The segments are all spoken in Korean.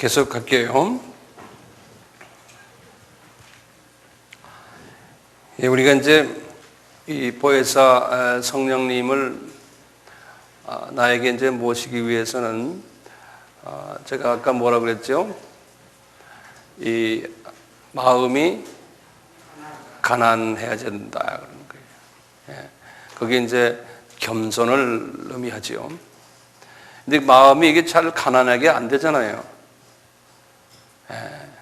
계속할게요. 우리가 이제 이 보혜사 성령님을 나에게 이제 모시기 위해서는 제가 아까 뭐라 그랬죠? 이 마음이 가난해야 된다 그런 거예요. 그게 이제 겸손을 의미하지요. 근데 마음이 이게 잘 가난하게 안 되잖아요.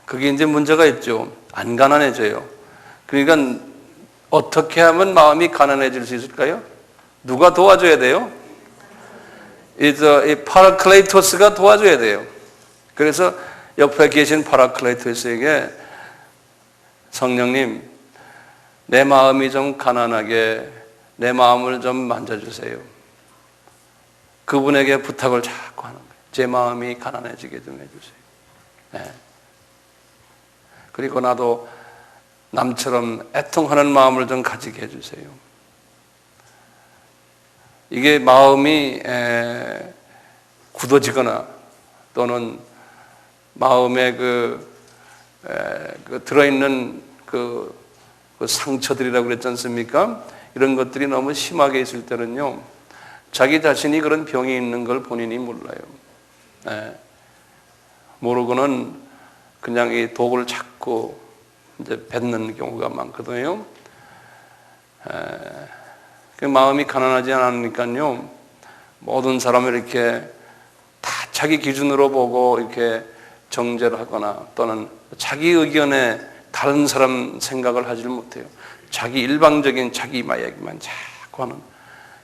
그게 이제 문제가 있죠. 안 가난해져요. 그러니까 어떻게 하면 마음이 가난해질 수 있을까요? 누가 도와줘야 돼요? 이 파라클레이토스가 도와줘야 돼요. 그래서 옆에 계신 파라클레이토스에게 성령님, 내 마음이 좀 가난하게 내 마음을 좀 만져주세요. 그분에게 부탁을 자꾸 하는 거예요. 제 마음이 가난해지게 좀 해주세요. 그리고 나도 남처럼 애통하는 마음을 좀 가지게 해주세요. 이게 마음이 굳어지거나 또는 마음에 그 들어있는 그 상처들이라고 그랬지 않습니까? 이런 것들이 너무 심하게 있을 때는요, 자기 자신이 그런 병이 있는 걸 본인이 몰라요. 모르고는 그냥 이 독을 찾고 이제 뱉는 경우가 많거든요. 그 마음이 가난하지 않으니까요, 모든 사람을 이렇게 다 자기 기준으로 보고 이렇게 정죄를 하거나 또는 자기 의견에 다른 사람 생각을 하지를 못해요. 자기 일방적인 자기 이야기만 자꾸 하는.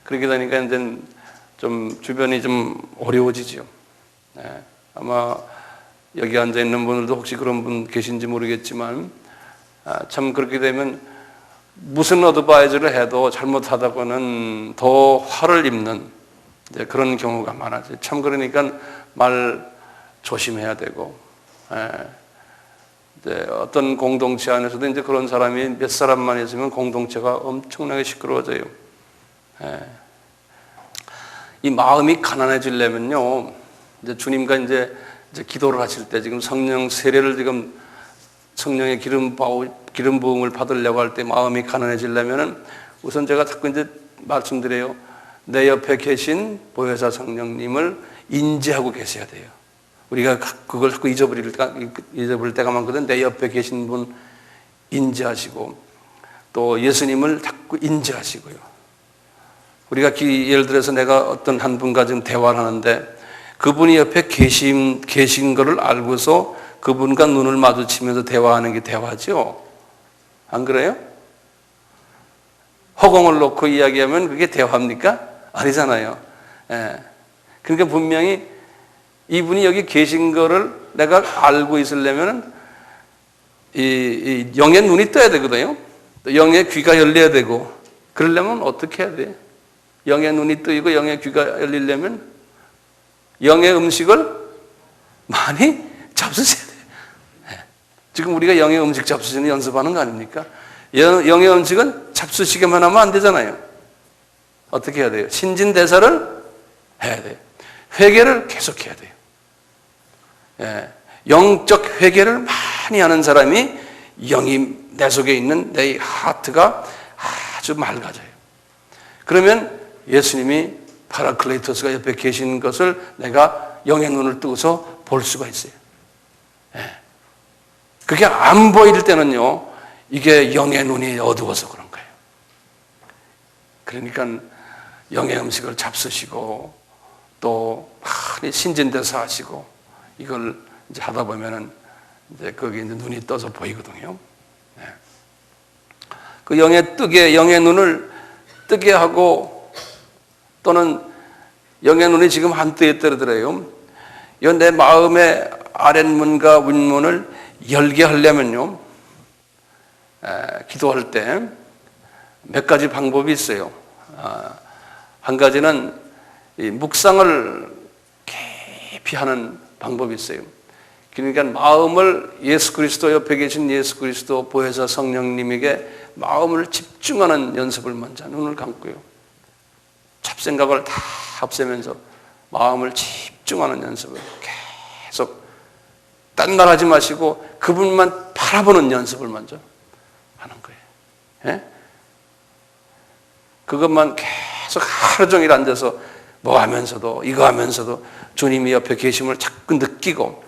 그렇게 되니까 이제 좀 주변이 좀 어려워지죠. 아마 여기 앉아 있는 분들도 혹시 그런 분 계신지 모르겠지만, 참 그렇게 되면 무슨 어드바이저를 해도 잘못하다가는 더 화를 입는 그런 경우가 많아져요. 참 그러니까 말 조심해야 되고, 어떤 공동체 안에서도 이제 그런 사람이 몇 사람만 있으면 공동체가 엄청나게 시끄러워져요. 이 마음이 가난해지려면요, 이제 주님과 이제 기도를 하실 때 지금 성령 세례를 지금 성령의 기름 부음을 받으려고 할 때 마음이 가난해지려면은 우선 제가 자꾸 이제 말씀드려요. 내 옆에 계신 보혜사 성령님을 인지하고 계셔야 돼요. 우리가 그걸 자꾸 잊어버릴 때가 많거든. 내 옆에 계신 분 인지하시고 또 예수님을 자꾸 인지하시고요. 우리가 예를 들어서 내가 어떤 한 분과 지금 대화를 하는데 그분이 옆에 계신 것을 알고서 그분과 눈을 마주치면서 대화하는 게 대화죠. 안 그래요? 허공을 놓고 이야기하면 그게 대화입니까? 아니잖아요. 그러니까 분명히 이분이 여기 계신 거를 내가 알고 있으려면 이 영의 눈이 떠야 되거든요. 또 영의 귀가 열려야 되고, 그러려면 어떻게 해야 돼? 영의 눈이 뜨이고 영의 귀가 열리려면 영의 음식을 많이 잡수셔야 돼요. 지금 우리가 영의 음식 잡수시는 연습하는 거 아닙니까? 영의 음식은 잡수시기만 하면 안 되잖아요. 어떻게 해야 돼요? 신진대사를 해야 돼요. 회개를 계속해야 돼요. 영적 회개를 많이 하는 사람이 영이 내 속에 있는 내 하트가 아주 맑아져요. 그러면 예수님이 파라클레이토스가 옆에 계신 것을 내가 영의 눈을 뜨고서 볼 수가 있어요. 그게 안 보일 때는요, 이게 영의 눈이 어두워서 그런 거예요. 그러니까 영의 음식을 잡수시고 또 많이 신진대사 하시고 이걸 이제 하다 보면은 이제 거기 이제 눈이 떠서 보이거든요. 그 영의 눈을 뜨게 하고 또는 영의 눈이 지금 한때에 떨어들어요. 내 마음의 아랫문과 윗문을 열게 하려면요, 기도할 때 몇 가지 방법이 있어요. 한 가지는 이 묵상을 깊이 하는 방법이 있어요. 그러니까 마음을 예수 그리스도 옆에 계신 예수 그리스도 보혜사 성령님에게 마음을 집중하는 연습을 먼저 눈을 감고요. 잡생각을 다 없애면서 마음을 집중하는 연습을 계속 딴 말 하지 마시고 그분만 바라보는 연습을 먼저 하는 거예요. 예? 그것만 계속 하루 종일 앉아서 뭐 하면서도 이거 하면서도 주님이 옆에 계심을 자꾸 느끼고,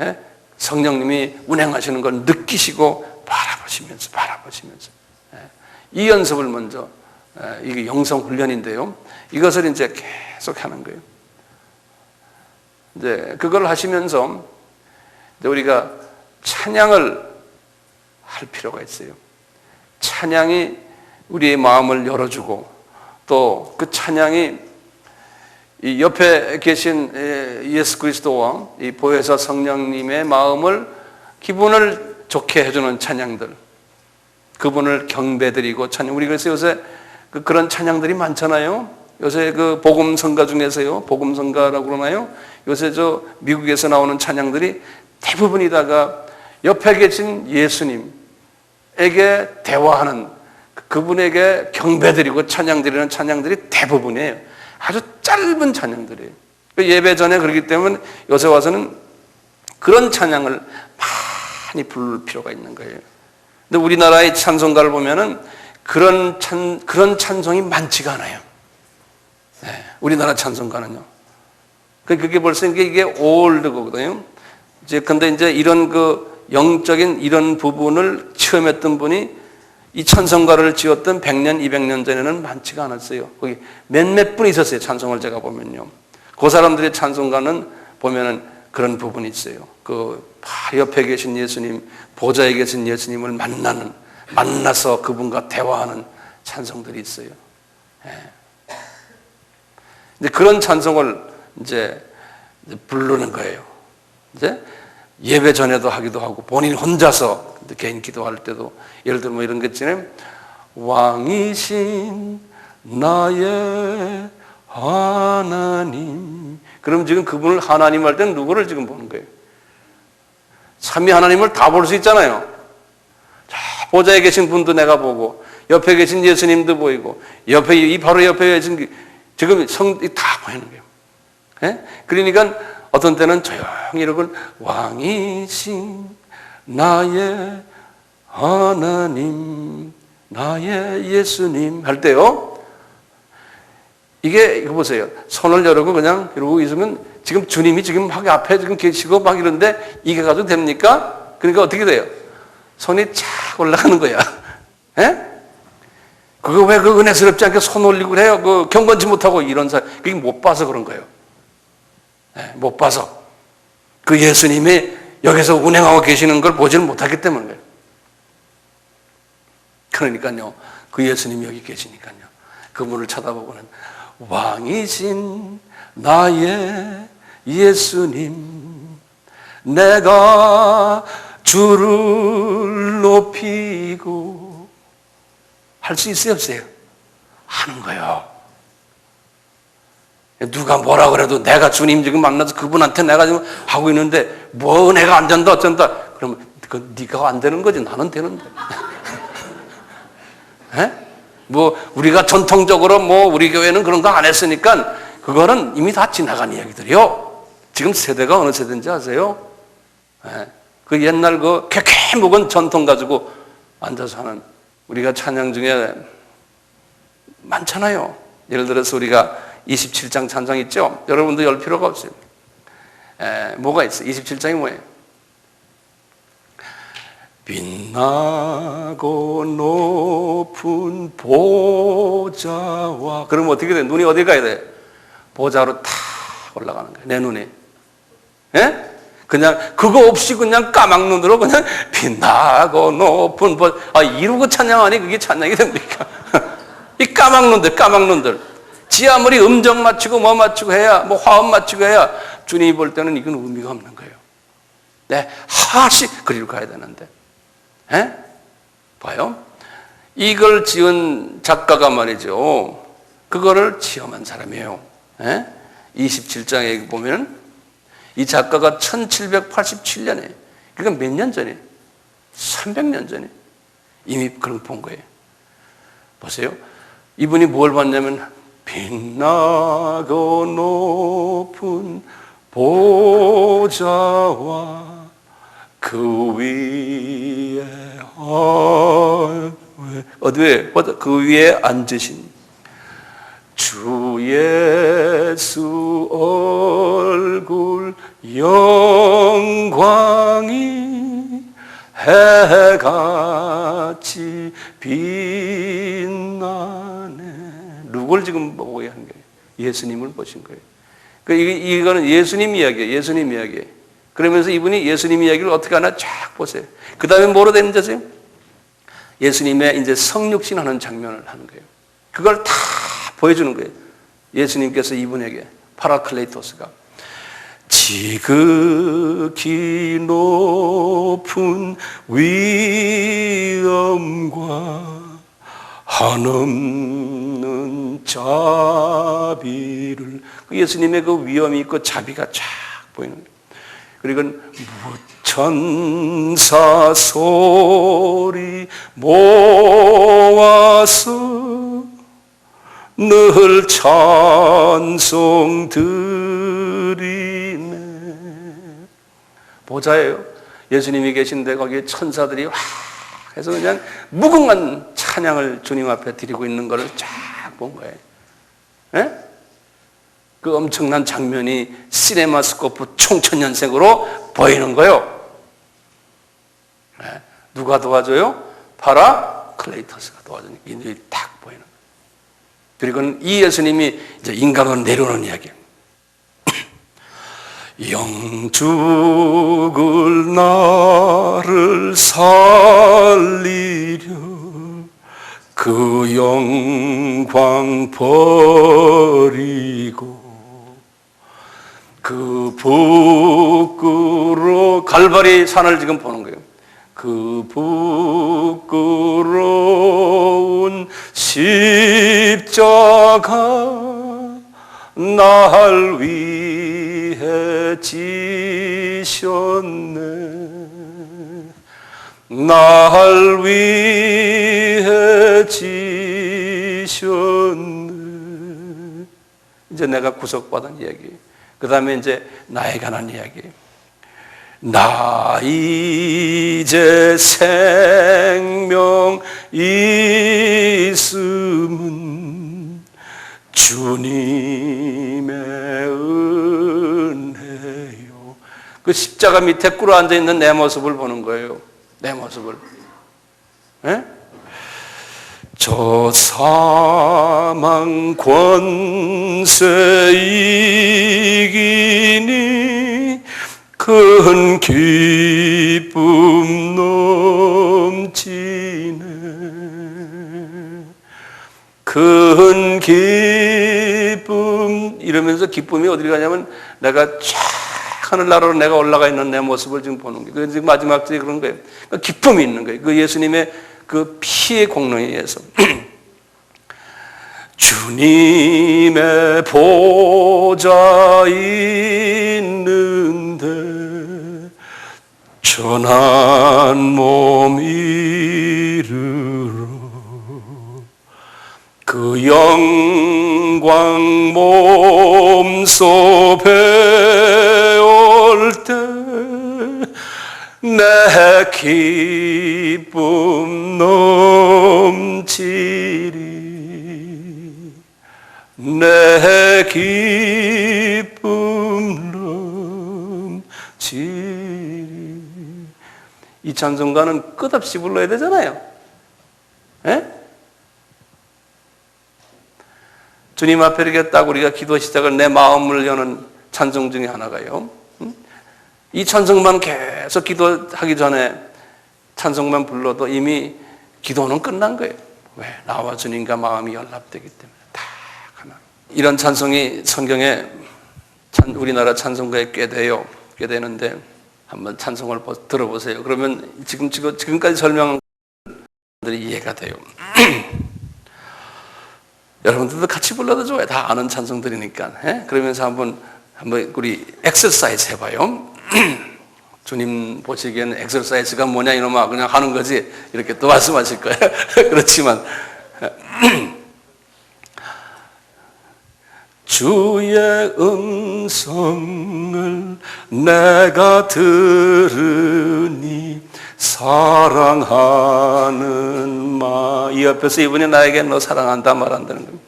예? 성령님이 운행하시는 걸 느끼시고 바라보시면서 예? 이 연습을 먼저, 이게 영성 훈련인데요. 이것을 이제 계속 하는 거예요. 이제 그걸 하시면서 우리가 찬양을 할 필요가 있어요. 찬양이 우리의 마음을 열어주고 또 그 찬양이 이 옆에 계신 예수 그리스도와 이 보혜사 성령님의 마음을, 기분을 좋게 해주는 찬양들, 그분을 경배드리고 찬양. 우리 그래서 요새 그런 찬양들이 많잖아요. 요새 그 복음성가 중에서요, 복음성가라고 그러나요? 요새 저 미국에서 나오는 찬양들이 대부분이다가 옆에 계신 예수님에게 대화하는, 그분에게 경배드리고 찬양드리는 찬양들이 대부분이에요. 아주 짧은 찬양들이에요. 예배 전에 그렇기 때문에 요새 와서는 그런 찬양을 많이 부를 필요가 있는 거예요. 근데 우리나라의 찬송가를 보면은 그런 찬송이 많지가 않아요. 네, 우리나라 찬송가는요. 그게 벌써 이게 올드거든요. 근데 이제 이런 그 영적인 이런 부분을 체험했던 분이 이 찬송가를 지었던 100년, 200년 전에는 많지가 않았어요. 거기 몇몇 분 있었어요. 찬송을 제가 보면요. 그 사람들의 찬송가는 보면은 그런 부분이 있어요. 그 옆에 계신 예수님, 보좌에 계신 예수님을 만나서 그분과 대화하는 찬송들이 있어요. 이제 그런 찬송을 이제 부르는 거예요. 이제 예배 전에도 하기도 하고 본인 혼자서 개인 기도할 때도, 예를 들면 뭐 이런 것 있잖아요. 왕이신 나의 하나님. 그럼 지금 그분을 하나님 할 때는 누구를 지금 보는 거예요? 삼위 하나님을 다 볼 수 있잖아요. 보좌에 계신 분도 내가 보고 옆에 계신 예수님도 보이고 바로 옆에 계신 지금 성이 다 보이는 거예요. 예? 그러니까 어떤 때는 조용히 이러고 왕이신 나의 하나님, 나의 예수님 할 때요. 이거 보세요. 손을 열고 그냥 이러고 있으면 지금 주님이 지금 막 앞에 지금 계시고 막 이런데 이게 가도 됩니까? 그러니까 어떻게 돼요? 손이 착 올라가는 거야. 예? 그거 왜 그 은혜스럽지 않게 손 올리고 그래요? 그 경건치 못하고 이런 사람. 그게 못 봐서 그런 거예요. 못 봐서. 그 예수님이 여기서 운행하고 계시는 걸 보지를 못하기 때문에. 그러니까요, 그 예수님이 여기 계시니까요, 그분을 쳐다보고는 왕이신 나의 예수님, 내가 주를 높이고, 할 수 있어요, 없어요? 하는 거예요. 누가 뭐라 그래도 내가 주님 지금 만나서 그분한테 내가 지금 하고 있는데 뭐 내가 안 된다 어쩐다 그러면 그 네가 안 되는 거지, 나는 되는데. 뭐 우리가 전통적으로 뭐 우리 교회는 그런 거 안 했으니까 그거는 이미 다 지나간 이야기들이요. 지금 세대가 어느 세대인지 아세요? 그 옛날 그 쾌쾌 묵은 전통 가지고 앉아서 하는, 우리가 찬양 중에 많잖아요. 예를 들어서 우리가 27장 찬양 있죠? 여러분도 열 필요가 없어요. 뭐가 있어요? 27장이 뭐예요? 빛나고 높은 보좌와, 그럼 어떻게 돼? 눈이 어디 가야 돼? 보좌로 탁 올라가는 거예요. 내 눈이. 예? 그냥 그거 없이 그냥 까막 눈으로 그냥 빛나고 높은 보좌. 이러고 찬양하니 그게 찬양이 됩니까? 이 까막 눈들. 지 아무리 음정 맞추고 뭐 맞추고 해야, 뭐 화음 맞추고 해야 주님이 볼 때는 이건 의미가 없는 거예요. 네, 하시 그리로 가야 되는데. 봐요. 이걸 지은 작가가 말이죠. 그거를 체험한 사람이에요. 27장에 보면 이 작가가 1787년에, 그러니까 몇 년 전에? 300년 전에 이미 그런 걸 본 거예요. 보세요. 이분이 뭘 봤냐면 빛나고 높은 보좌와 그 위에 어디 그 위에 앉으신 주 예수 얼굴 영광이 해같이 빛나네. 누굴 지금 보게 한 거예요? 예수님을 보신 거예요. 이거는 예수님 이야기예요. 예수님 이야기. 그러면서 이분이 예수님 이야기를 어떻게 하나 쫙 보세요. 그 다음에 뭐로 되는지 아세요? 예수님의 이제 성육신하는 장면을 하는 거예요. 그걸 다 보여주는 거예요. 예수님께서 이분에게 파라클레이토스가 지극히 높은 위엄과 한없는 자비를, 예수님의 그 위엄이 있고 자비가 쫙 보이는 거예요. 그리고 천사 소리 모아서 늘 찬송 드리네. 보좌예요. 예수님이 계신데 거기에 천사들이 와 해서 그냥 무궁한 찬양을 주님 앞에 드리고 있는 것을 쫙 본 거예요. 예? 그 엄청난 장면이 시네마스코프 총천연색으로 보이는 거예요. 예? 누가 도와줘요? 파라클레이토스가 도와주니까 인들이 딱 보이는 거예요. 그리고 이 예수님이 이제 인간으로 내려오는 이야기예요. 영죽을 나를 살리려 그 영광 버리고 그 부끄러운 갈바리 산을 지금 보는 거예요. 그 부끄러운 십자가 날 위해 지셨네. 날 위해 지셨네. 이제 내가 구속받은 이야기. 그 다음에 이제 나에 관한 이야기. 나 이제 생명 있음은 주님의 은혜요. 그 십자가 밑에 꿇어 앉아 있는 내 모습을 보는 거예요. 내 모습을. 예? 저 사망 권세 이기니 큰 기쁨 넘치네. 큰 기쁨 이러면서 기쁨이 어디 가냐면 내가 쫙 하늘나라로 내가 올라가 있는 내 모습을 지금 보는 거예요. 그래서 마지막 주에 그런 거예요. 그러니까 기쁨이 있는 거예요. 그 예수님의 그 피의 공로에 의해서. 주님의 보좌 있는데 전한 몸 이르러 그 영광 몸소 배울 때 내 기쁨 넘치리. 내 기쁨 넘치리. 이 찬송가는 끝없이 불러야 되잖아요. 예? 주님 앞에 이렇게 딱 우리가 기도 시작을 내 마음을 여는 찬송 중에 하나가요. 이 찬송만 계속 기도하기 전에 찬송만 불러도 이미 기도는 끝난 거예요. 왜? 나와 주님과 마음이 연합되기 때문에 딱 하나. 이런 찬송이 성경에 우리나라 찬송가에 꽤 돼요. 꽤 되는데 한번 찬송을 들어보세요. 그러면 지금까지 설명한 것들이 이해가 돼요. 여러분들도 같이 불러도 좋아요. 다 아는 찬송들이니까. 예? 그러면서 한번 우리 엑서사이즈 해봐요. 주님 보시기에는 엑서사이즈가 뭐냐 이놈아 그냥 하는 거지 이렇게 또 말씀하실 거예요. 그렇지만 주의 음성을 내가 들으니 사랑하는 이 옆에서 이분이 나에게 너 사랑한다 말한다는 겁니다.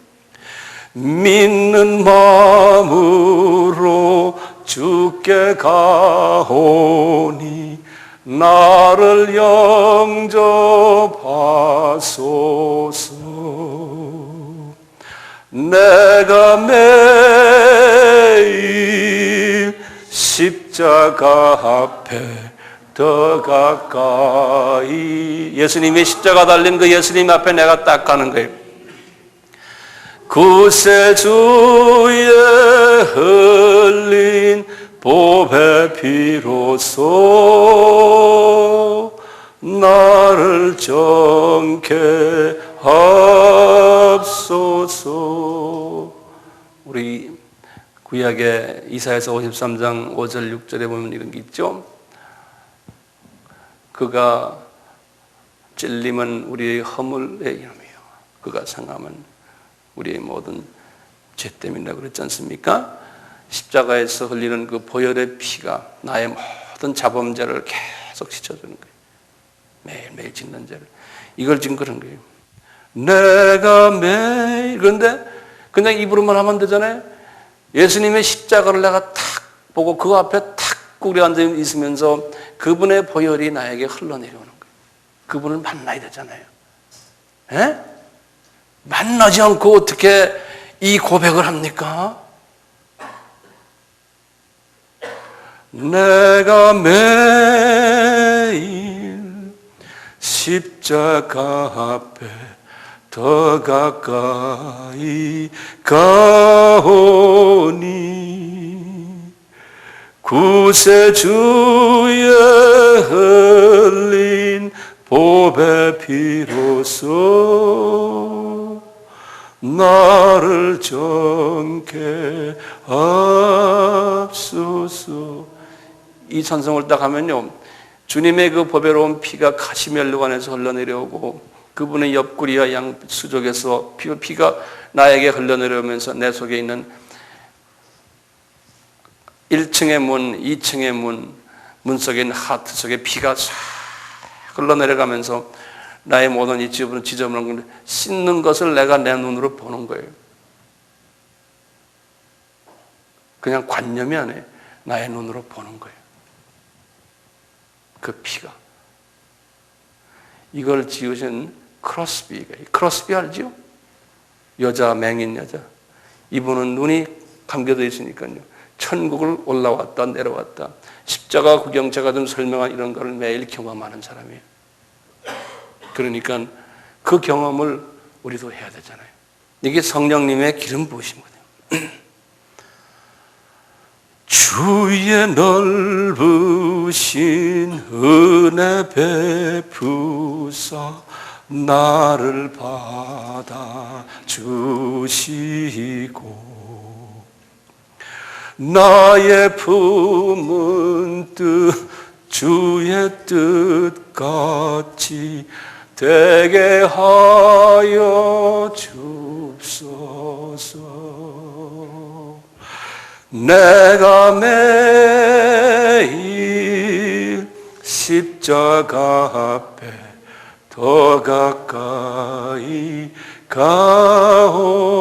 믿는 마음으로 주께 가오니 나를 영접하소서. 내가 매일 십자가 앞에 더 가까이, 예수님이 십자가 달린 그 예수님 앞에 내가 딱 가는 거예요. 구세주의 흘린 보배 피로써 나를 정케 하옵소서. 우리 구약의 이사야서 53장 5절 6절에 보면 이런 게 있죠. 그가 찔림은 우리의 허물의 이름이요 그가 상함은 우리의 모든 죄 때문이라고 그랬지 않습니까? 십자가에서 흘리는 그 보혈의 피가 나의 모든 자범죄를 계속 씻어주는 거예요. 매일매일 짓는 죄를. 이걸 지금 그런 거예요. 내가 매일, 그런데 그냥 입으로만 하면 되잖아요. 예수님의 십자가를 내가 탁 보고 그 앞에 탁 구려 앉아 있으면서 그분의 보혈이 나에게 흘러내려오는 거예요. 그분을 만나야 되잖아요. 에? 만나지 않고 어떻게 이 고백을 합니까? 내가 매일 십자가 앞에 더 가까이 가오니 구세주의 흘린 보배 피로써 나를 정케 하옵소서. 이 찬송을 딱 하면요, 주님의 그 보배로운 피가 가시멜로관에서 흘러내려오고 그분의 옆구리와 양 수족에서 피가 나에게 흘러내려오면서 내 속에 있는 1층의 문, 2층의 문 속에 있는 하트 속에 피가 싹 흘러내려가면서 나의 모든 이 지저분한 걸 씻는 것을 내가 내 눈으로 보는 거예요. 그냥 관념이 아니에요. 나의 눈으로 보는 거예요. 그 피가. 이걸 지으신 크로스비 알죠? 여자, 맹인 여자. 이분은 눈이 감겨져 있으니까요. 천국을 올라왔다 내려왔다. 십자가 구경자가 좀 설명한 이런 거를 매일 경험하는 사람이에요. 그러니까 그 경험을 우리도 해야 되잖아요. 이게 성령님의 기름 부으심이거든요. 주의 넓으신 은혜 베푸사 나를 받아주시고 나의 품은 뜻 주의 뜻같이 되게 하여 주옵소서. 내가 매일 십자가 앞에 더 가까이 가오니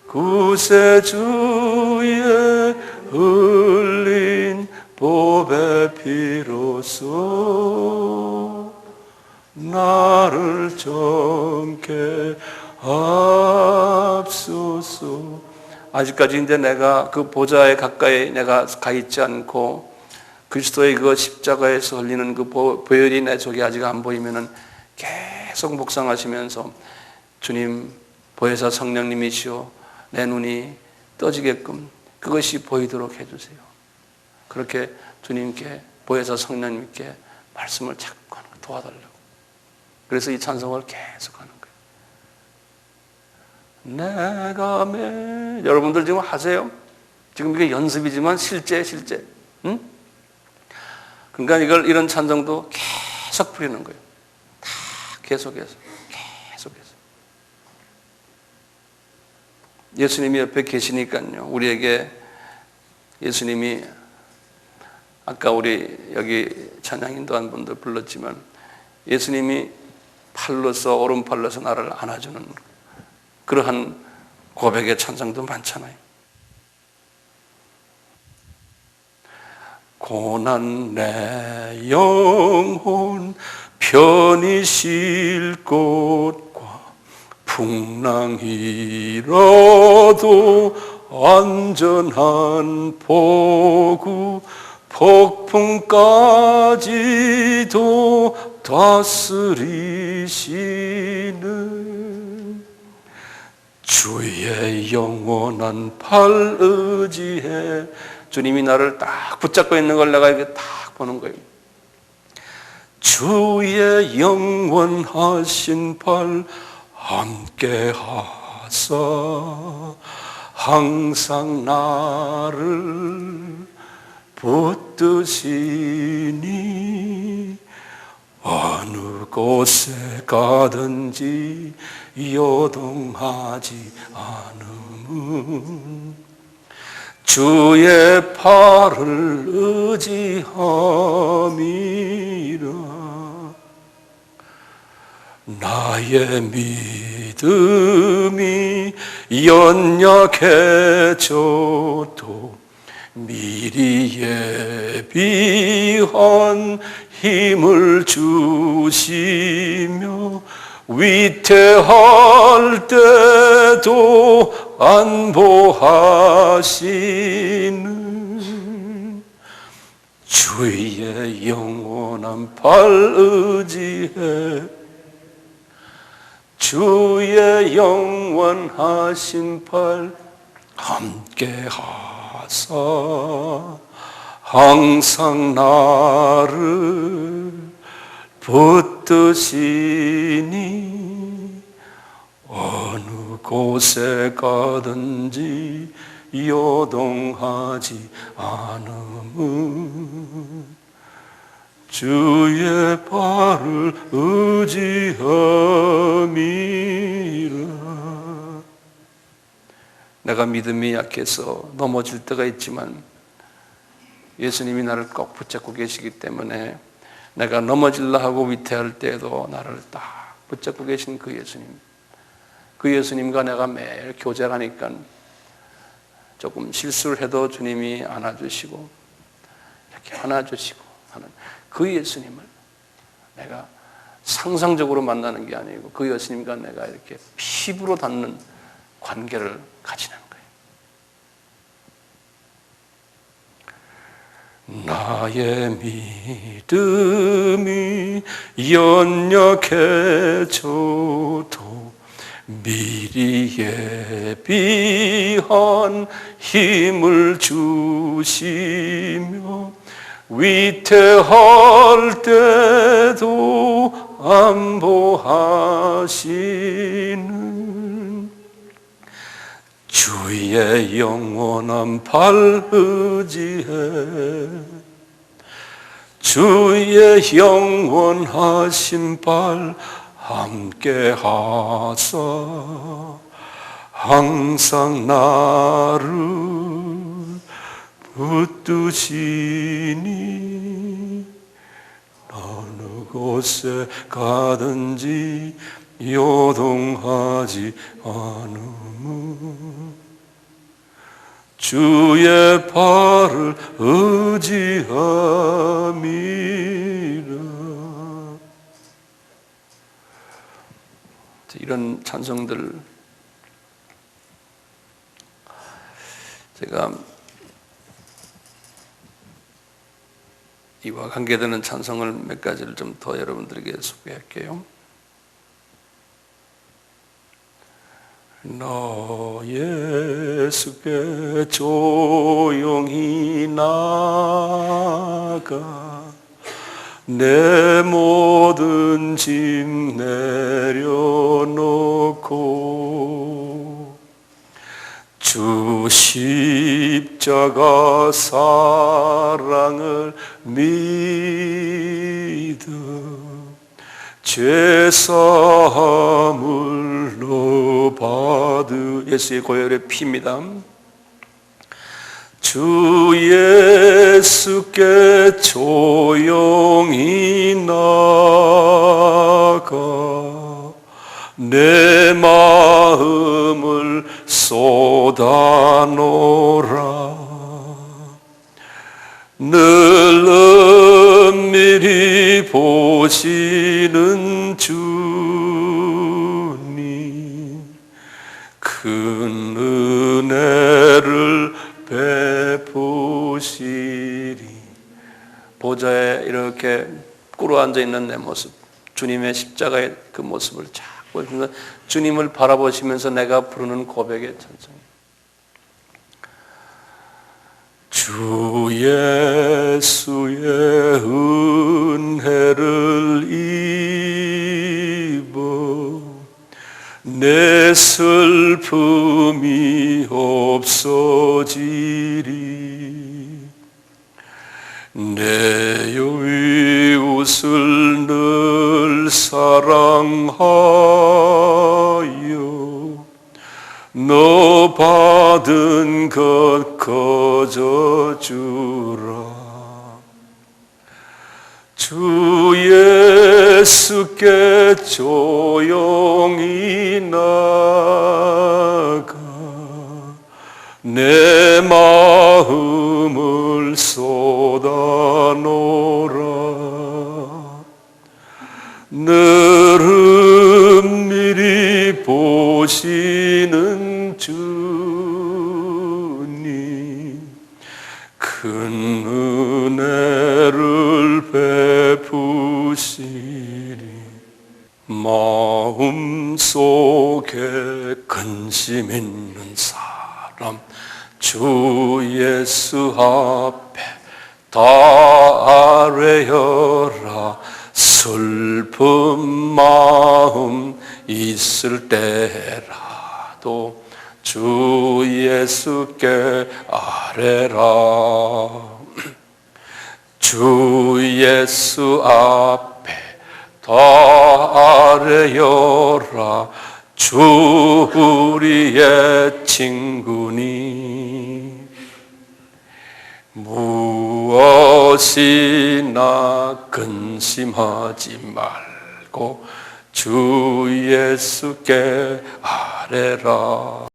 구세주의 흘린 보배 피로써 나를 정케 하옵소서. 아직까지 이제 내가 그 보좌에 가까이 내가 가 있지 않고 그리스도의 그 십자가에서 흘리는 그 보혈이 내 속에 아직 안 보이면은 계속 묵상하시면서 주님 보혜사 성령님이시오 내 눈이 떠지게끔 그것이 보이도록 해주세요. 그렇게 주님께 보혜사 성령님께 말씀을 자꾸 도와달라고. 그래서 이 찬송을 계속 하는 거예요. 내가 여러분들 지금 하세요? 지금 이게 연습이지만 실제 응? 그러니까 이런 찬송도 계속 부리는 거예요. 다 계속해서. 예수님이 옆에 계시니까요. 우리에게 예수님이 아까 우리 여기 찬양 인도한 분들 불렀지만 예수님이 팔로서 오른팔로서 나를 안아주는 그러한 고백의 찬송도 많잖아요. 고난 내 영혼 편히 쉴 곳과 풍랑이라도 안전한 포구 폭풍까지도 다스리시는 주의 영원한 팔 의지해. 주님이 나를 딱 붙잡고 있는 걸 내가 이렇게 딱 보는 거예요. 주의 영원하신 팔 함께 하사 항상 나를 붙드시니 어느 곳에 가든지 요동하지 않음은 주의 팔을 의지함이라. 나의 믿음이 연약해져도 미리 예비한 힘을 주시며 위태할 때도 안보하시는 주의 영원한 팔 의지해. 주의 영원하신 팔 함께 하사 항상 나를 붙드시니 어느 곳에 가든지 요동하지 않음은 주의 발을 의지함이라. 내가 믿음이 약해서 넘어질 때가 있지만 예수님이 나를 꼭 붙잡고 계시기 때문에 내가 넘어질라 하고 위태할 때에도 나를 딱 붙잡고 계신 그 예수님, 그 예수님과 내가 매일 교제하니까 조금 실수를 해도 주님이 안아주시고 이렇게 안아주시고 하는 그 예수님을 내가 상상적으로 만나는 게 아니고 그 예수님과 내가 이렇게 피부로 닿는 관계를 가지는 거예요. 나의 믿음이 연약해져도 미리 예비한 힘을 주시며 위태할 때도 안보하시는 주의 영원한 팔 의지해. 주의 영원하신 팔 함께 하사 항상 나를 붙드시니 어느 곳에 가든지 요동하지 않음은 주의 발을 의지함이라. 이런 찬송들 제가 이와 관계되는 찬송을 몇 가지를 좀 더 여러분들에게 소개할게요. 나 예수께 조용히 나가 내 모든 짐 내려놓고 주 십자가 사랑을 믿음 죄사함을 받으 예수의 고혈의 피입니다. 주 예수께 조용히 나가 내 마음을 쏟아놓으라. 늘 은밀히 보시는 주님 큰 은혜를 베푸시리. 보좌에 이렇게 꿇어 앉아 있는 내 모습, 주님의 십자가의 그 모습을 쫙 보시면서 주님을 바라보시면서 내가 부르는 고백의 찬송. 주 예수의 은혜를 입어 내 슬픔이 없어지리. 내 이웃을 늘 사랑하여 너 받은 것 거저 주라. 주 예수께 조용히 나가 내 마음을 쏟아놓으라. 늘 은밀히 보시는 주님 큰 은혜를 베푸시리. 마음속에 근심 있는 사람 주 예수 앞에 다 아뢰어라. 슬픈 마음 있을 때라도 주 예수께 아뢰라. 주 예수 앞에 다 아뢰어라. 주 우리의 친구니 무엇이나 근심하지 말고 주 예수께 아뢰라.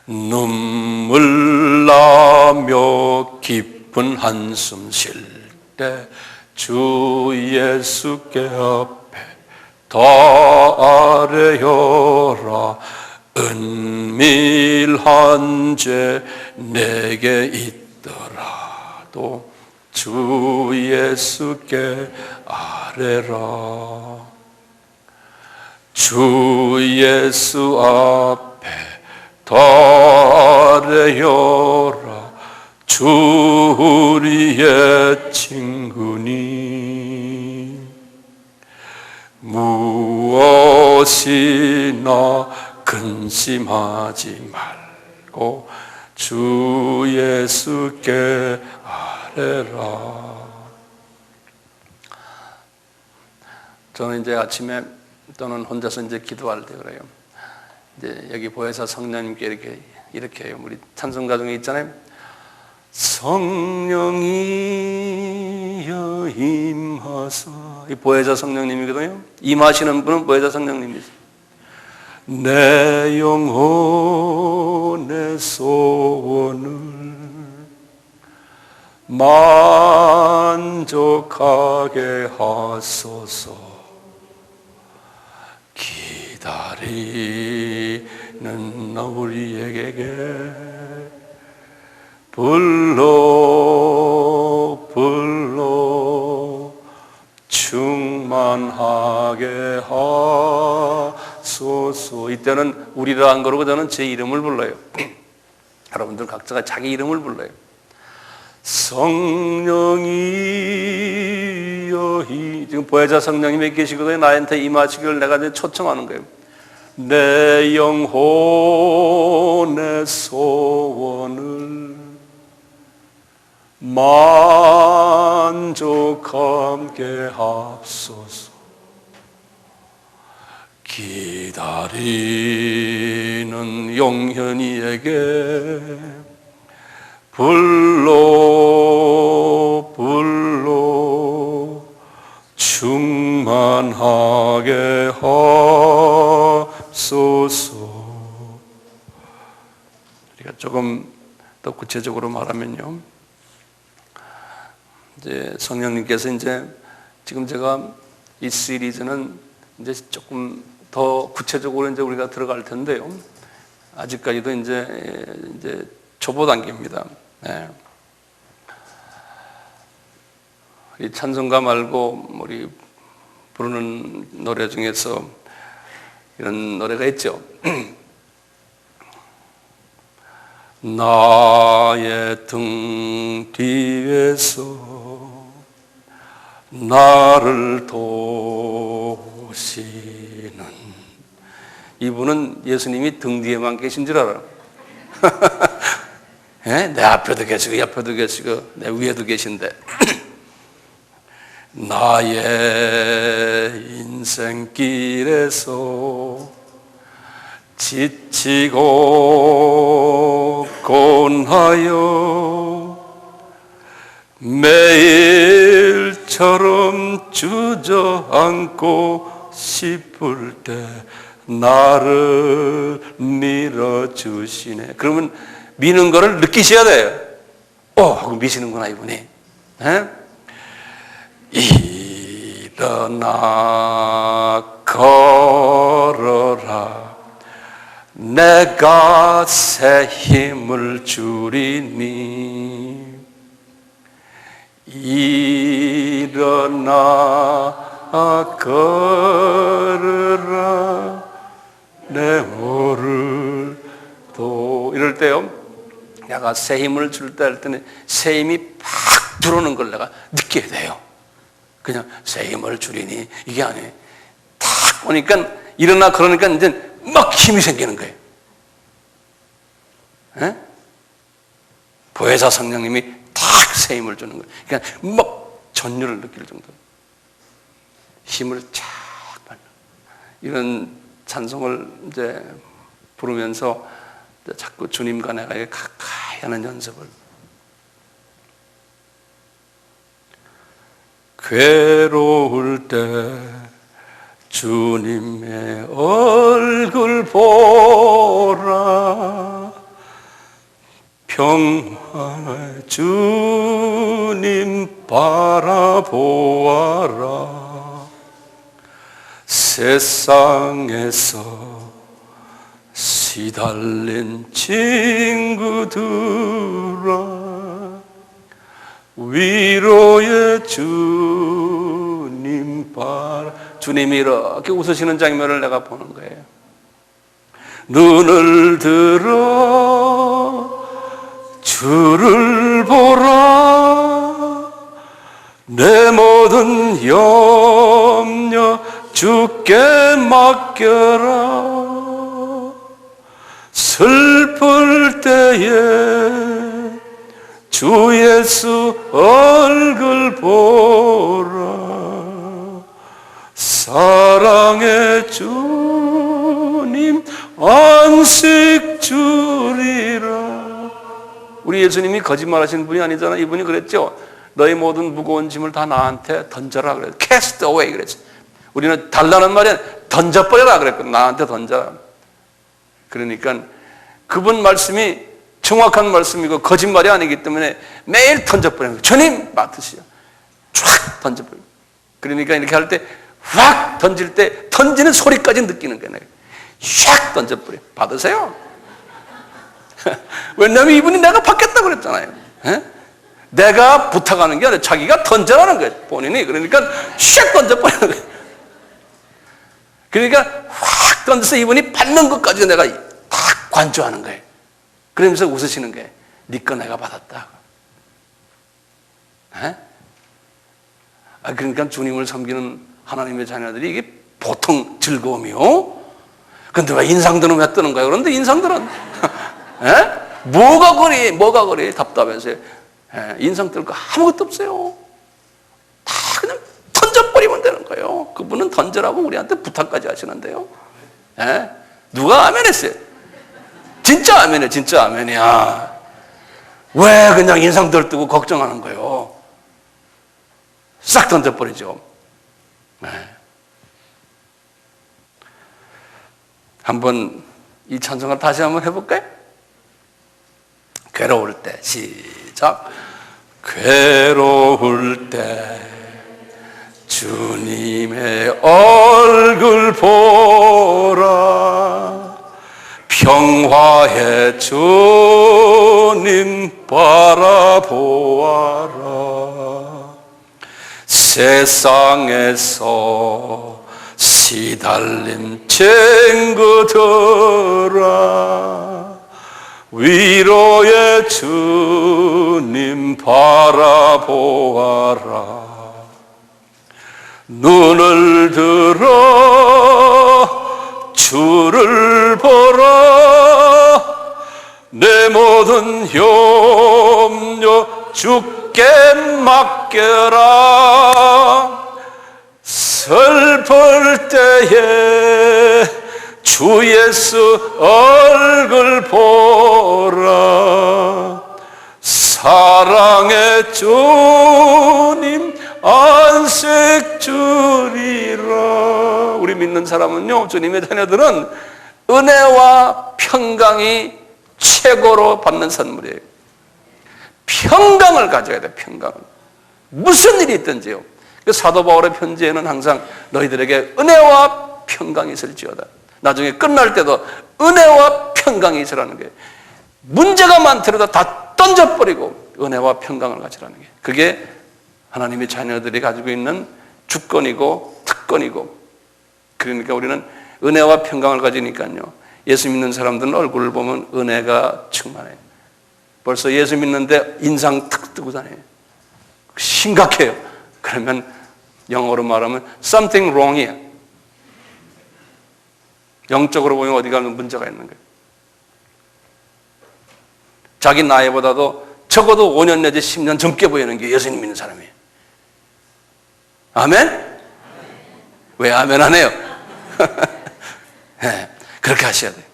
눈물 나며 깊은 한숨 쉴 때 주 예수께 앞에 다 아뢰어라. 은밀한 죄 내게 있더라도 주 예수께 아뢰라. 주 예수 앞에 다 아뢰어라. 주 우리의 친구니 무엇이나 근심하지 말고 주 예수께 아뢰라. 저는 이제 아침에 또는 혼자서 이제 기도할 때 그래요. 이제 여기 보혜사 성령님께 이렇게 해요. 우리 찬송가 중에 있잖아요. 성령이여 임하사. 이 보혜사 성령님이거든요. 임하시는 분은 보혜사 성령님이세요. 내 영혼의 소원을 만족하게 하소서. 기다리는 우리에게 불러 충만하게 하소서. 이때는 우리라 안 그러고 저는 제 이름을 불러요. 여러분들 각자가 자기 이름을 불러요. 성령이여, 지금 보혜자 성령님이 계시거든요. 나한테 임하시기를 내가 이제 초청하는 거예요. 내 영혼의 소원을 만족하게 만족함께 하소서. 기다리는 영현이에게 불러 충만하게 하소서. 우리가 조금 더 구체적으로 말하면요, 이제 성령님께서 이제 지금 제가 이 시리즈는 이제 조금 더 구체적으로 이제 우리가 들어갈 텐데요, 아직까지도 이제 초보 단계입니다. 네. 이 찬송가 말고 우리 부르는 노래 중에서 이런 노래가 있죠. 나의 등 뒤에서 나를 도우시는, 이분은 예수님이 등 뒤에만 계신 줄 알아요. 내 앞에도 계시고 옆에도 계시고 내 위에도 계신데 나의 인생길에서 지치고 곤하여 매일처럼 주저앉고 싶을 때 나를 밀어주시네. 그러면 미는 거를 느끼셔야 돼요. 하고 미시는구나 이분이. 일어나 걸어라, 내가 새 힘을 주리니. 일어나 걸어라, 내 오를 도. 이럴 때요, 내가 새 힘을 줄 때 할 때는 새 힘이 팍 들어오는 걸 내가 느껴야 돼요. 그냥 새 힘을 주리니 이게 아니에요. 탁 오니까 일어나 그러니까 이제 막 힘이 생기는 거예요. 보혜사 성령님이 탁 새 힘을 주는 거예요. 그러니까 막 전율을 느낄 정도로 힘을 쫙 받는, 이런 찬송을 이제 부르면서 자꾸 주님과 내가 가까이 하는 연습을. 괴로울 때 주님의 얼굴 보라, 평화의 주님 바라보아라. 세상에서 시달린 친구들아, 위로의 주님 바라. 주님이 이렇게 웃으시는 장면을 내가 보는 거예요. 눈을 들어 주를 보라, 내 모든 염려 주께 맡겨라. 슬플 때에 주 예수 얼굴 보라, 사랑의 주님 안식 주리라. 우리 예수님이 거짓말하시는 분이 아니잖아요. 이분이 그랬죠. 너희 모든 무거운 짐을 다 나한테 던져라 그랬죠. Cast away 그랬죠. 우리는 달라는 말이 던져버려라 그랬거든. 나한테 던져라. 그러니까 그분 말씀이 정확한 말씀이고 거짓말이 아니기 때문에 매일 던져버리는 거예요. 주님 맡으시오. 쫙 던져버려요. 그러니까 이렇게 할 때 확 던질 때 던지는 소리까지 느끼는 거예요. 샥 던져버려요. 받으세요. 왜냐하면 이분이 내가 받겠다고 그랬잖아요. 내가 부탁하는 게 아니라 자기가 던져라는 거예요. 본인이. 그러니까 샥 던져버리는 거예요. 그러니까 확 던져서 이분이 받는 것까지 내가 딱 관조하는 거예요. 그러면서 웃으시는 거예요. 네 거 내가 받았다. 그러니까 주님을 섬기는 하나님의 자녀들이 이게 보통 즐거움이요? 근데 왜 인상들은 왜 뜨는 거예요? 그런데 인상들은 뭐가 그리 답답해서요. 인상 뜰 거 아무것도 없어요. 그분은 던져라고 우리한테 부탁까지 하시는데요. 예? 누가 아멘했어요? 진짜 아멘이야, 진짜 아멘이야. 왜 그냥 인상 들뜨고 걱정하는 거예요? 싹 던져버리죠. 네. 한번 이 찬송을 다시 한번 해볼까요? 괴로울 때 시작. 괴로울 때 주님의 얼굴 보라. 평화의 주님 바라보아라. 세상에서 시달린 친구들아, 위로의 주님 바라보아라. 눈을 들어 주를 보라. 내 모든 염려 주께 맡겨라. 슬플 때에 주 예수 얼굴 보라. 사랑의 주님 안식 주리라. 우리 믿는 사람은요, 주님의 자녀들은 은혜와 평강이 최고로 받는 선물이에요. 평강을 가져야 돼, 평강을. 무슨 일이 있든지요. 그 사도 바울의 편지에는 항상 너희들에게 은혜와 평강이 있을지어다. 나중에 끝날 때도 은혜와 평강이 있으라는 게, 문제가 많더라도 다 던져버리고 은혜와 평강을 가지라는 게, 그게 하나님의 자녀들이 가지고 있는 주권이고 특권이고, 그러니까 우리는 은혜와 평강을 가지니까요, 예수 믿는 사람들은 얼굴을 보면 은혜가 충만해요. 벌써 예수 믿는데 인상 탁 뜨고 다녀요. 심각해요. 그러면 영어로 말하면 something wrong이야. 영적으로 보면 어디가 문제가 있는 거예요. 자기 나이보다도 적어도 5년 내지 10년 젊게 보이는 게 예수님 믿는 사람이에요. 아멘? 왜 아멘 안 해요? 네, 그렇게 하셔야 돼요.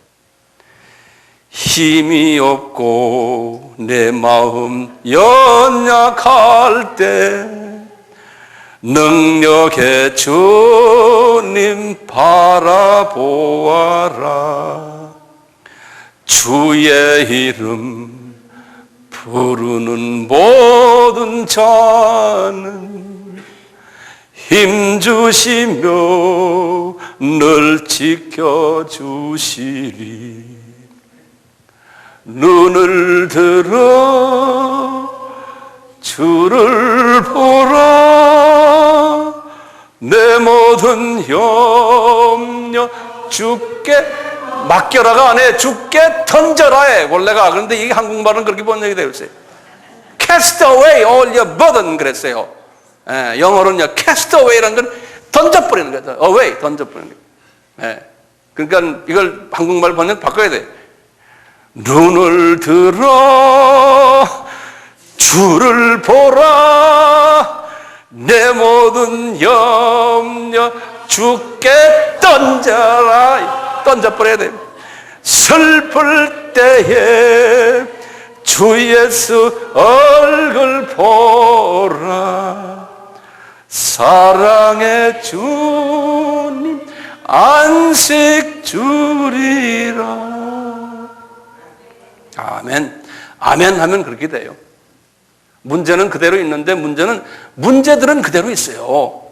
힘이 없고 내 마음 연약할 때 능력의 주님 바라보아라. 주의 이름 부르는 모든 자는 힘주시며 늘 지켜주시리. 눈을 들어 주를 보라. 내 모든 염려 주께 맡겨라가 아니에요. 주께 던져라에 원래가. 그런데 이 한국말은 그렇게 번역이 되어 있어요. Cast away all your burden 그랬어요. 예, 영어로는요, cast away라는 건 던져버리는 거죠. away, 던져버리는 거예요. 예, 그러니까 이걸 한국말 번역 바꿔야 돼요. 눈을 들어 주를 보라. 내 모든 염려 주께 던져라. 던져버려야 돼요. 슬플 때에 주 예수 얼굴 보라. 사랑의 주님 안식 주리라. 아멘. 아멘 하면 그렇게 돼요. 문제는 그대로 있는데 문제들은 그대로 있어요.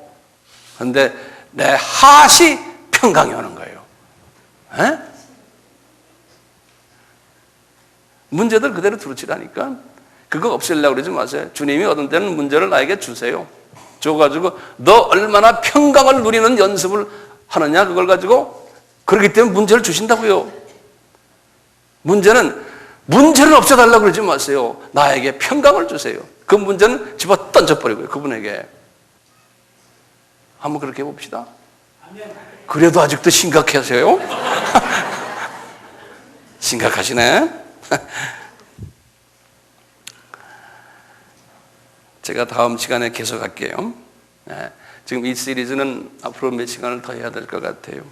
그런데 내 하시 평강이 오는 거예요. 에? 문제들 그대로 두루치라니까 그거 없애려고 그러지 마세요. 주님이 어떤 때는 문제를 나에게 주세요. 줘가지고 너 얼마나 평강을 누리는 연습을 하느냐 그걸 가지고, 그렇기 때문에 문제를 주신다고요. 문제를 없애달라고 그러지 마세요. 나에게 평강을 주세요. 그 문제는 집어 던져버리고요. 그분에게. 한번 그렇게 해봅시다. 그래도 아직도 심각하세요? 심각하시네. 제가 다음 시간에 계속할게요. 지금 이 시리즈는 앞으로 몇 시간을 더 해야 될 것 같아요.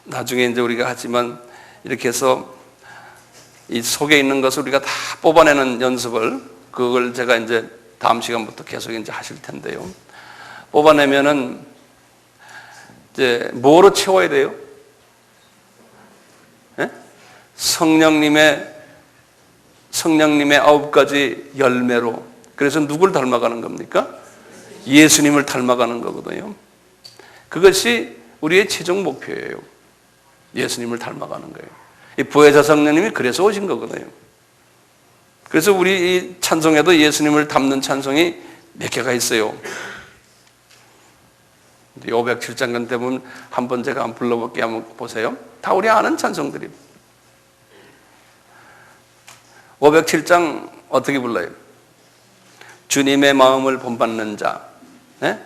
나중에 이제 우리가 하지만 이렇게 해서 이 속에 있는 것을 우리가 다 뽑아내는 연습을, 그걸 제가 이제 다음 시간부터 계속 이제 하실 텐데요. 뽑아내면은 이제 뭐로 채워야 돼요? 예? 성령님의 9가지 열매로. 그래서 누굴 닮아가는 겁니까? 예수님을 닮아가는 거거든요. 그것이 우리의 최종 목표예요. 예수님을 닮아가는 거예요. 이 부활자 성령님이 그래서 오신 거거든요. 그래서 우리 이 찬송에도 예수님을 닮는 찬송이 몇 개가 있어요. 507장 때문에 한번 제가 한번 불러볼게요. 한번 보세요. 다 우리 아는 찬송들입니다. 507장 어떻게 불러요? 주님의 마음을 본받는 자. 네?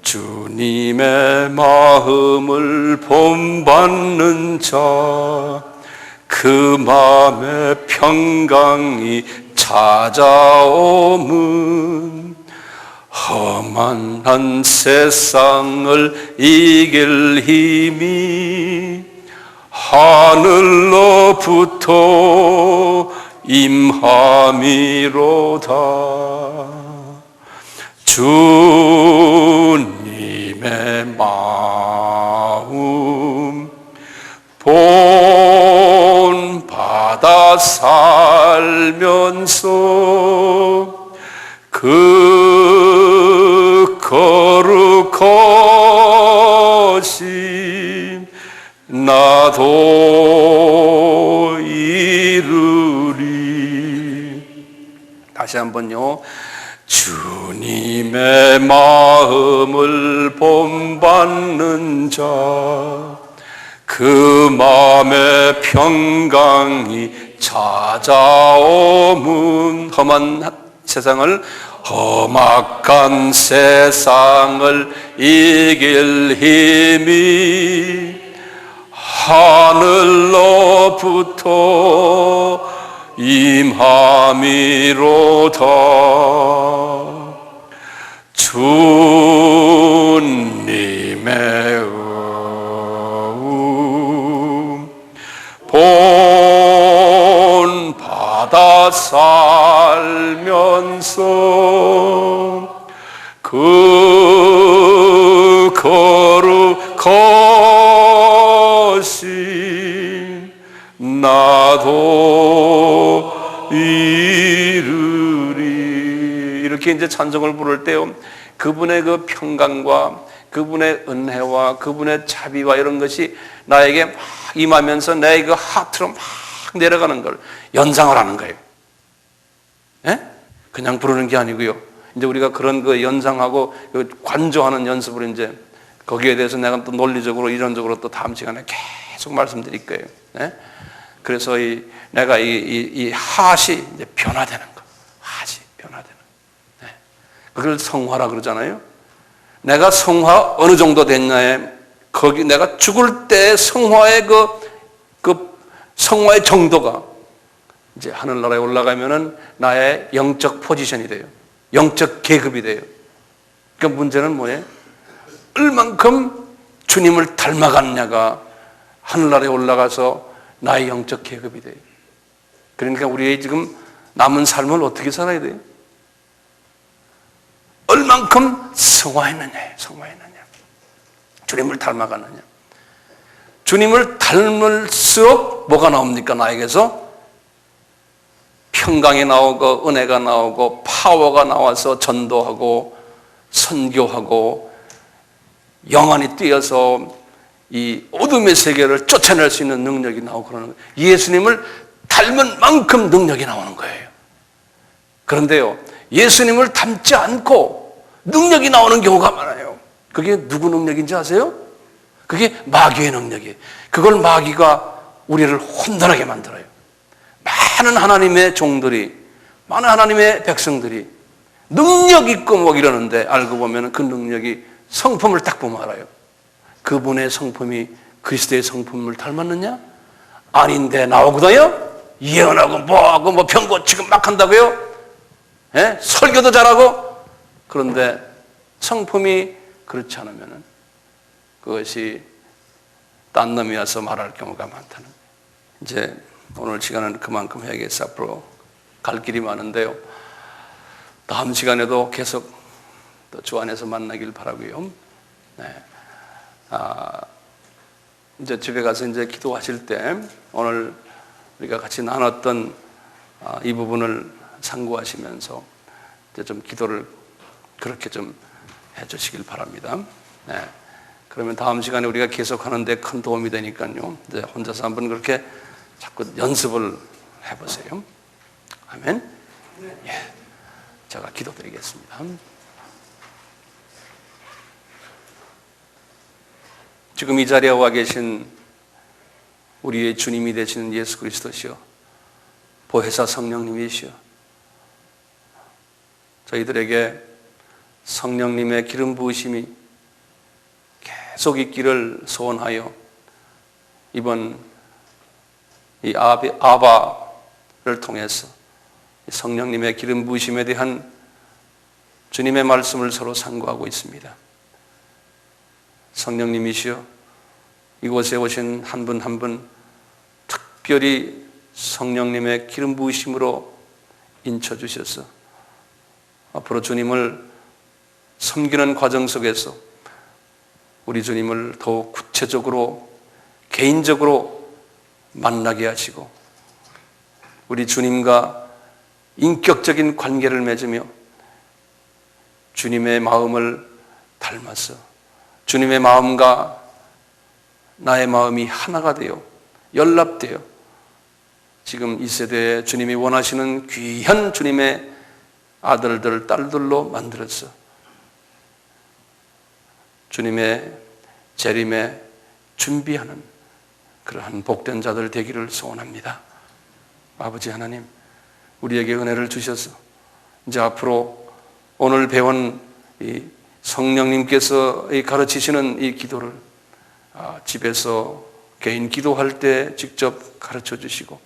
주님의 마음을 본받는 자, 그 마음의 평강이 찾아오면 험한 한 세상을 이길 힘이 하늘로부터 임함이로다. 주님의 마음 본받아 살면서 그 거룩하심 나도 이루리. 다시 한번요. 주님의 마음을 본받는 자, 그 마음의 평강이 찾아오면 험악한 세상을 이길 힘이 하늘로부터 임함이로다. 주님의 본받아 살면서 그 거룩하심 나도 이루리. 이렇게 이제 찬송을 부를 때요, 그분의 그 평강과 그분의 은혜와 그분의 자비와 이런 것이 나에게 막 임하면서 내 그 하트로 막 내려가는 걸 연상을 하는 거예요. 예? 그냥 부르는 게 아니고요. 이제 우리가 그런 그 연상하고 관조하는 연습을 이제 거기에 대해서 내가 또 논리적으로 이론적으로 또 다음 시간에 계속 말씀드릴 거예요. 예? 그래서 내가 이 핫이 이제 변화되는 거. 핫이 변화되는 거. 예? 그걸 성화라 그러잖아요. 내가 성화 어느 정도 됐냐에 거기 내가 죽을 때 성화의 그 성화의 정도가 이제 하늘나라에 올라가면은 나의 영적 포지션이 돼요. 영적 계급이 돼요. 그러니까 문제는 뭐예요? 얼만큼 주님을 닮아갔냐가 하늘나라에 올라가서 나의 영적 계급이 돼요. 그러니까 우리의 지금 남은 삶을 어떻게 살아야 돼요? 얼만큼 성화했느냐예요. 성화했느냐. 주님을 닮아갔느냐. 주님을 닮을수록 뭐가 나옵니까? 나에게서 평강이 나오고 은혜가 나오고 파워가 나와서 전도하고 선교하고 영안이 뛰어서 이 어둠의 세계를 쫓아낼 수 있는 능력이 나오고 그러는 거예요. 예수님을 닮은 만큼 능력이 나오는 거예요. 그런데요, 예수님을 닮지 않고 능력이 나오는 경우가 많아요. 그게 누구 능력인지 아세요? 그게 마귀의 능력이에요. 그걸 마귀가 우리를 혼돈하게 만들어요. 많은 하나님의 종들이, 많은 하나님의 백성들이 능력 있고 뭐 이러는데 알고 보면 그 능력이 성품을 딱 보면 알아요. 그분의 성품이 그리스도의 성품을 닮았느냐? 아닌데 나오거든요. 예언하고 뭐하고 뭐 병 고치고 막 한다고요? 설교도 잘하고, 그런데 성품이 그렇지 않으면 그것이 딴 놈이 와서 말할 경우가 많다는 거예요. 이제 오늘 시간은 그만큼 해야겠어. 앞으로 갈 길이 많은데요. 다음 시간에도 계속 또 주 안에서 만나길 바라고요. 네. 이제 집에 가서 이제 기도하실 때 오늘 우리가 같이 나눴던 이 부분을 상고하시면서 이제 좀 기도를 그렇게 좀 해주시길 바랍니다. 네. 그러면 다음 시간에 우리가 계속하는데 큰 도움이 되니까요. 이제 혼자서 한번 그렇게 자꾸 연습을 해보세요. 아멘. 예. 제가 기도드리겠습니다. 지금 이 자리에 와 계신 우리의 주님이 되시는 예수 그리스도시여, 보혜사 성령님이시여, 저희들에게 성령님의 기름 부으심이 계속 있기를 소원하여 이번 이 아바를 통해서 성령님의 기름 부으심에 대한 주님의 말씀을 서로 상고하고 있습니다. 성령님이시여, 이곳에 오신 한 분 한 분 특별히 성령님의 기름 부으심으로 인쳐주셔서 앞으로 주님을 섬기는 과정 속에서 우리 주님을 더욱 구체적으로 개인적으로 만나게 하시고 우리 주님과 인격적인 관계를 맺으며 주님의 마음을 닮아서 주님의 마음과 나의 마음이 하나가 되어 연합되어 지금 이 세대에 주님이 원하시는 귀한 주님의 아들들, 딸들로 만들어서 주님의 재림에 준비하는 그러한 복된 자들 되기를 소원합니다. 아버지 하나님, 우리에게 은혜를 주셔서 이제 앞으로 오늘 배운 이 성령님께서 가르치시는 이 기도를 집에서 개인 기도할 때 직접 가르쳐 주시고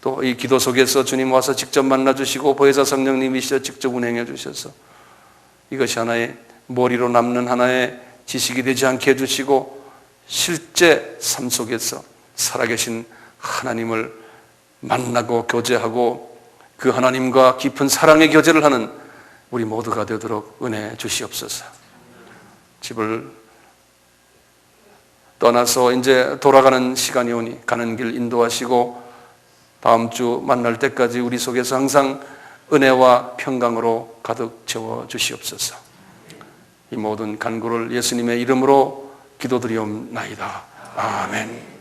또 이 기도 속에서 주님 와서 직접 만나 주시고 보혜사 성령님이시여 직접 운행해 주셔서 이것이 하나의 머리로 남는 하나의 지식이 되지 않게 해주시고 실제 삶 속에서 살아계신 하나님을 만나고 교제하고 그 하나님과 깊은 사랑의 교제를 하는 우리 모두가 되도록 은혜 주시옵소서. 집을 떠나서 이제 돌아가는 시간이 오니 가는 길 인도하시고 다음 주 만날 때까지 우리 속에서 항상 은혜와 평강으로 가득 채워 주시옵소서. 이 모든 간구를 예수님의 이름으로 기도드리옵나이다. 아멘.